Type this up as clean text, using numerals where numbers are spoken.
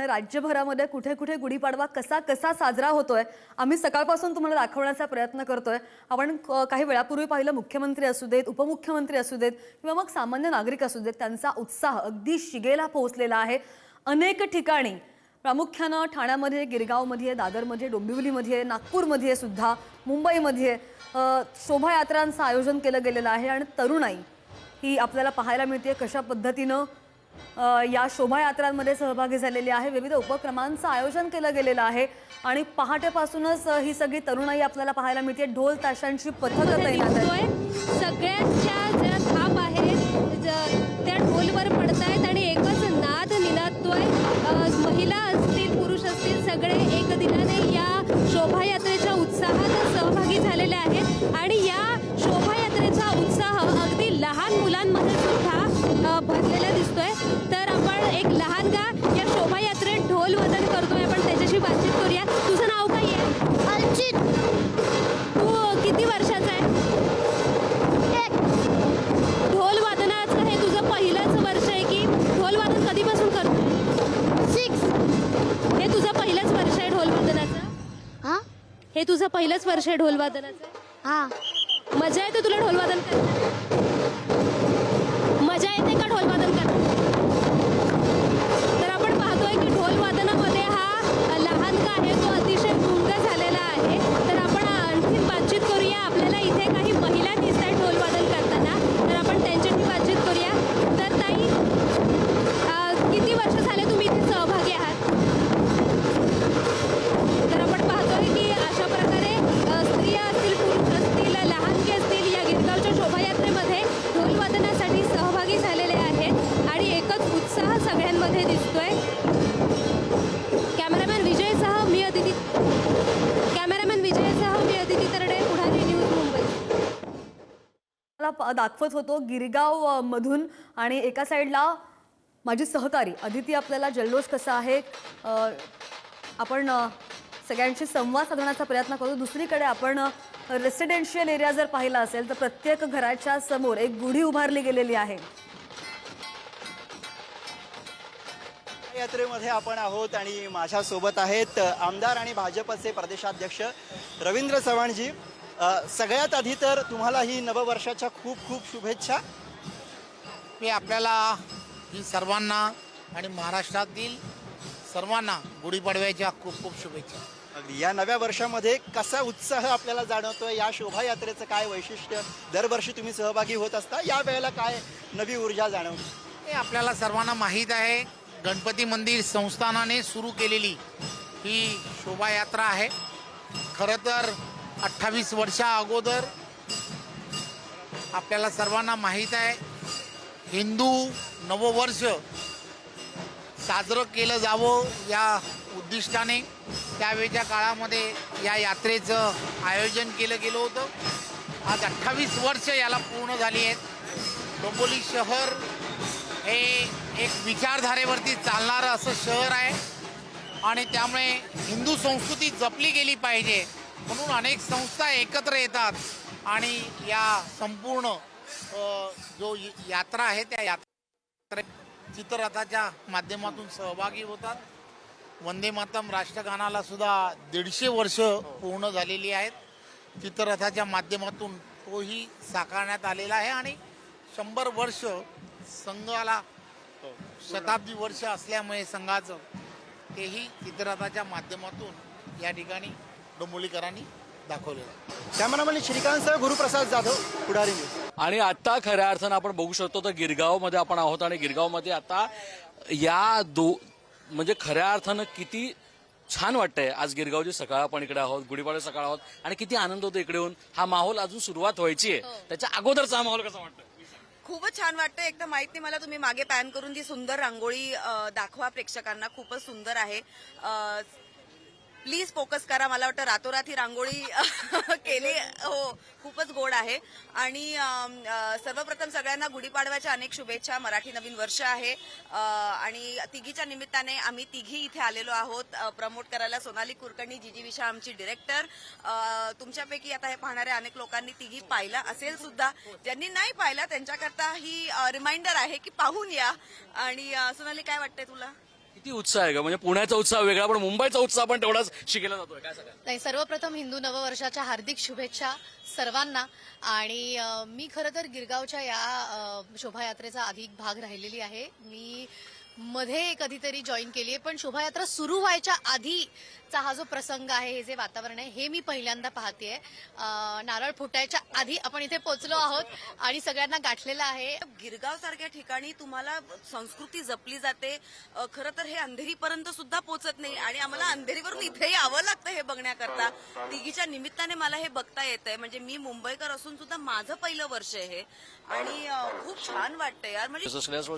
राज्यभरामध्ये कुठे कुठे गुढीपाडवा कसा कसा साजरा होतोय आम्ही सकाळपासून तुम्हाला दाखवण्याचा प्रयत्न करतोय। आपण काही वेळापूर्वी पाहिलं मुख्यमंत्री असू देत, उपमुख्यमंत्री असू देत किंवा मग सामान्य नागरिक असू देत, त्यांचा उत्साह अगदी शिगेला पोहोचलेला आहे। अनेक ठिकाणी प्रामुख्याने ठाण्यामध्ये, गिरगावमध्ये, दादरमध्ये, डोंबिवलीमध्ये, नागपूरमध्ये सुद्धा, मुंबईमध्ये शोभायात्रांचं आयोजन केलं गेलेलं आहे आणि तरुणाई ही आपल्याला पाहायला मिळते कशा पद्धतीने या शोभायात्रांमध्ये सहभागी झालेली आहे। विविध उपक्रमांचं आयोजन केलं गेलेलं आहे आणि पहाटेपासूनच ही सगळी तरुणाई आपल्याला पाहायला मिळते। ढोल ताशांची पथकं तैनात आहेत। सगळ्यांच्या ज्या थाप आहेत त्या ढोलवर पडतायत आणि एकच नाद निनादतोय। महिला असतील, पुरुष असतील, सगळे एक दिलाने या शोभायात्रेच्या उत्साहात सहभागी झालेले आहेत आणि या शोभायात्रेचा उत्साह अगदी लहान मुलांमध्ये सुद्धा भरलेला दिसतोय। तर आपण एक लहानगा या शोभायात्रेत ढोल वादन करतोय, आपण त्याच्याशी बातचीत करूया। तुझं नाव काय आहे? अर्चित। तू किती वर्षाचा आहे? ढोल वादनाचं हे तुझं पहिलंच वर्ष आहे की ढोल वादन कधीपासून करतोय? 6। हे तुझं पहिलंच वर्ष आहे ढोल वादनाचं? हाँ हे तुझं पहिलंच वर्ष आहे ढोल वादनाचं? हाँ। मजा येते तुला ढोल वादन करताना? मजा येते का ढोल वादन करताना? तर आपण पाहतोय की ढोल वादनामध्ये हा लहानगा आहे तो अतिशय गुंग झालेला आहे। तर आपण आणखी बातचीत करूया। आपल्याला इथे काही महिला दिसत आहेत ढोल वादन करताना, तर आपण त्यांच्याशी बातचीत करूया। तर ताई, किती वर्ष झाले तुम्ही इथे सहभागी आहात? तर आपण पाहतोय की अशा प्रकारे स्त्रिया असतील, पुरुष असतील, लहानगे असतील या गिरगावच्या शोभायात्रेमध्ये ढोल वादनासाठी सहभागी झालेले आहेत आणि एकच उत्साह सगळ्यांमध्ये दिसतोय। कॅमेरामॅन विजयसह मी अदिती तरडे, पुढारी न्यूज, मुंबई। मला दाखवत होतो गिरगाव मधून आणि एका साईडला माझी सहकारी अदिती आपल्याला जल्लोष कसा आहे आपण सगळ्यांशी संवाद साधण्याचा प्रयत्न करू। दुसरीकडे आपण रेसिडेन्शियल एरिया जर पाहिला असेल तर प्रत्येक घराच्या समोर एक गुढी उभारली गेलेली आहे। यात्रेमध्ये आपण आहोत आणि माझ्या सोबत आहेत आमदार आणि भाजपचे प्रदेशाध्यक्ष रवींद्र चव्हाणजी। सगळ्यात आधी तर तुम्हाला ही नववर्षाच्या खूप खूप शुभेच्छा। मी आपल्याला ही सर्वांना आणि महाराष्ट्रातील सर्वांना गुढीपाडव्याच्या खूप खूप शुभेच्छा। अगदी या नव्या वर्षामध्ये कसा उत्साह आपल्याला जाणवतोय? या शोभायात्रेचं काय वैशिष्ट्य? दरवर्षी तुम्ही सहभागी होत असता, या वेळेला काय नवी ऊर्जा जाणवते? हे आपल्याला सर्वांना माहीत आहे, गणपती मंदिर संस्थानाने सुरू केलेली ही शोभायात्रा आहे। खरं तर 28 वर्षा अगोदर आपल्याला सर्वांना माहीत आहे हिंदू नववर्ष साजरं केलं जावं या उद्दिष्टाने त्यावेळच्या काळामध्ये या यात्रेचं आयोजन केलं गेलं होतं। आज 28 वर्ष याला पूर्ण झाली आहेत। डोंबिवली शहर हे एक विचारधारेवरती चालणारं असं शहर आहे आणि त्यामुळे हिंदू संस्कृती जपली गेली पाहिजे म्हणून अनेक संस्था एकत्र येतात आणि या संपूर्ण जो यात्रा आहे त्या यात्रे चित्ररथाच्या माध्यमातून सहभागी होतात। वंदे मातरम राष्ट्रगानाला सुद्धा 150 वर्ष पूर्ण झालेली आहेत। चित्ररथाच्या माध्यमातून तोही साकारण्यात आलेला आहे आणि 100 वर्ष संघाला शताब्दी वर्ष असल्यामुळे संघाचं तेही चित्ररथाच्या माध्यमातून या ठिकाणी डोंबिवलीकरांनी दाखवलेलं आहे। कॅमेरामॅन श्रीकांतसह गुरुप्रसाद जाधव, पुढारी न्यूज। आणि आता खऱ्या अर्थानं आपण बघू शकतो तर गिरगावमध्ये आपण आहोत आणि गिरगावमध्ये आता या म्हणजे खऱ्या अर्थानं किती छान वाटतंय। आज गिरगावची सकाळ आपण इकडे आहोत, गुढीपाडवा सकाळ आहोत आणि किती आनंद होतो इकडे येऊन। हा माहोल अजून सुरुवात व्हायची आहे, त्याच्या अगोदरचा हा माहोल कसा वाटतोय? खूपच छान वाटतं। एकदा माहित नाही मला, तुम्ही मागे पॅन करून जी सुंदर रांगोळी दाखवा प्रेक्षकांना, खूपच सुंदर आहे। प्लीज फोकस करा। मला वाटतं रातोरात ही रांगोळी केली, हो खूपच गोड आहे। आणि सर्वप्रथम सगळ्यांना गुढीपाडव्याच्या अनेक शुभेच्छा। मराठी नवीन वर्ष आहे आणि तिघीच्या निमित्ताने आम्ही तिघी इथे आलेलो आहोत प्रमोट करायला। सोनाली कुलकर्णी, जीजी विशा आमची डिरेक्टर। तुमच्यापैकी आता हे पाहणाऱ्या अनेक लोकांनी तिघी पाहिला असेल सुद्धा, ज्यांनी नाही पाहिला त्यांच्याकरता ही रिमाइंडर आहे की पाहून या। आणि सोनाली, काय वाटतंय तुला? किती उत्साह आहे का? म्हणजे पुण्याचा उत्साह वेगळा पण मुंबईचा उत्साह पण तेवढाच शिकायला जातोय. काय सांगा? नाही, सर्वप्रथम हिंदू नववर्षाच्या हार्दिक शुभेच्छा सर्वांना. आणि मी खरं तर गिरगावच्या या शोभायात्रेचा अधिक भाग राहिलेली आहे. मी मध्ये कधीतरी जॉईन केली आहे, पण शोभायात्रा सुरू व्हायच्या आधीचा हा जो प्रसंग आहे, हे जे वातावरण आहे, हे मी पहिल्यांदा पाहतेय. नारळ फुटायच्या आधी आपण इथे पोहोचलो आहोत आणि सगळ्यांना गाठलेलं आहे. गिरगाव सारख्या ठिकाणी तुम्हाला संस्कृती जपली जाते. खरं तर हे अंधेरीपर्यंत सुद्धा पोहोचत नाही आणि आम्हाला अंधेरीवरून इथे यावं लागतं हे बघण्याकरता. तिघीच्या निमित्ताने मला हे बघता येतंय. म्हणजे मी मुंबईकर असून सुद्धा माझं पहिलं वर्ष आहे हे आणि खूप छान वाटतंय यार. म्हणजे श्रेयस